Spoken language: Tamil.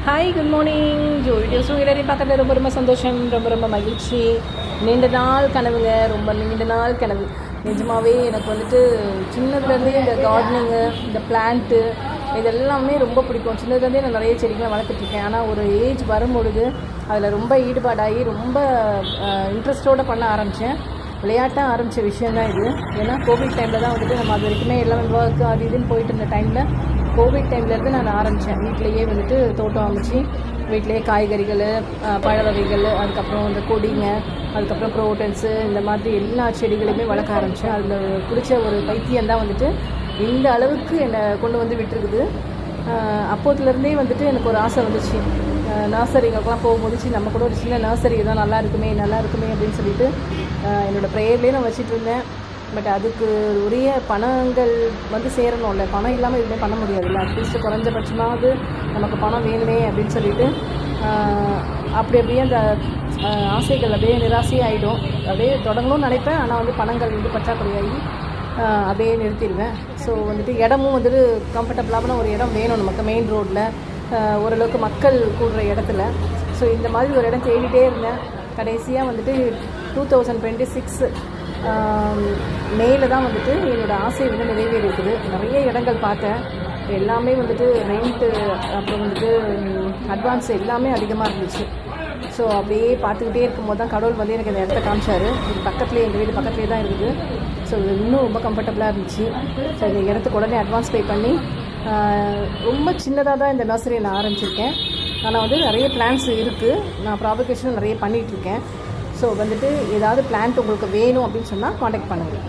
Hi, good morning. வீடியோஸும் எல்லாரையும் பார்க்கறது ரொம்ப ரொம்ப சந்தோஷம், ரொம்ப மகிழ்ச்சி. நீண்ட நாள் கனவுங்க, ரொம்ப நீண்ட நாள் கனவு. நிஜமாகவே எனக்கு வந்துட்டு சின்னதுலேருந்தே இந்த கார்டனிங்கு, இந்த பிளான்ட்டு இதெல்லாமே ரொம்ப பிடிக்கும். சின்னதுலேருந்தே நான் நிறைய செடிகளை வளர்த்துட்ருக்கேன். ஆனால் ஒரு ஏஜ் வரும்பொழுது அதில் ரொம்ப ஈடுபாடாகி ரொம்ப இன்ட்ரெஸ்ட்டோடு பண்ண ஆரம்பித்தேன். விளையாட்டாக ஆரம்பித்த விஷயந்தான் இது. ஏன்னா கோவிட் டைமில் தான் வந்துட்டு நம்ம அது வரைக்குமே எல்லாமே ஒர்க்கு அது இதுன்னு போயிட்டு இருந்த டைமில், கோவிட் டைம்லேருந்து நான் ஆரம்பித்தேன். வீட்டிலையே வந்துட்டு தோட்டம் அமைச்சு, வீட்டிலையே காய்கறிகள், பழ வகைகள், அதுக்கப்புறம் இந்த கொடிங்க, அதுக்கப்புறம் க்ரோட்டன்ஸு, இந்த மாதிரி எல்லா செடிகளையுமே வளர்க்க ஆரம்பித்தேன். அதில் பிடிச்ச ஒரு பைத்தியம் தான் வந்துட்டு இந்த அளவுக்கு என்னை கொண்டு வந்து விட்டுருக்குது. அப்போதுலேருந்தே வந்துட்டு எனக்கு ஒரு ஆசை வந்துச்சு. நர்சரிங்களுக்கெலாம் போகும்போது நம்ம கூட ஒரு சின்ன நர்சரி தான் நல்லா இருக்குமே அப்படின்னு சொல்லிட்டு என்னோடய ப்ரேயர்லேயே நான் வச்சுட்டு இருந்தேன். பட் அதுக்கு உரிய பணங்கள் வந்து சேரணும்ல. பணம் இல்லாமல் எதுவுமே பண்ண முடியாதுல்ல. அட்லீஸ்ட் குறைஞ்சபட்சமாவது நமக்கு பணம் வேணுமே அப்படின்னு சொல்லிட்டு அப்படியே அந்த ஆசைகள் அப்படியே நிராசையாகிடும். அப்படியே தொடங்கணும்னு நினைப்பேன். ஆனால் வந்து பணங்கள் வந்து பற்றாக்குறையாகி அப்படியே நிறுத்திடுவேன். ஸோ வந்துட்டு இடமும் வந்துட்டு கம்ஃபர்டபுளான ஒரு இடம் வேணும் நமக்கு, மெயின் ரோட்டில் ஓரளவுக்கு மக்கள் கூடுற இடத்துல. ஸோ இந்த மாதிரி ஒரு இடம் தேடிட்டே இருந்தேன். கடைசியாக வந்துட்டு 2026 மேல தான் வந்துட்டு என்னோடய ஆசை வந்து நிறைவேறி இருக்குது. நிறைய இடங்கள் பார்த்தேன். எல்லாமே வந்துட்டு ரெண்ட்டு, அப்புறம் வந்துட்டு அட்வான்ஸ் எல்லாமே அதிகமாக இருந்துச்சு. ஸோ அப்படியே பார்த்துக்கிட்டே இருக்கும்போது தான் கடவுள் வந்து எனக்கு இந்த இடத்த காமிச்சார். இது பக்கத்துலேயே, எங்கள் வீடு பக்கத்துலேயே தான் இருக்குது. ஸோ இது இன்னும் ரொம்ப கம்ஃபர்டபுளாக இருந்துச்சு. ஸோ இந்த இடத்துக்கு உடனே அட்வான்ஸ் பே பண்ணி ரொம்ப சின்னதாக தான் இந்த நர்சரியை நான் ஆரம்பிச்சிருக்கேன். ஆனால் வந்து நிறைய பிளான்ஸ் இருக்குது. நான் ப்ராபகேஷனும் நிறைய பண்ணிகிட்ருக்கேன். ஸோ வந்துட்டு ஏதாவது பிளான்ட் உங்களுக்கு வேணும் அப்படின்னு சொன்னால் காண்டாக்ட் பண்ணுங்கள்.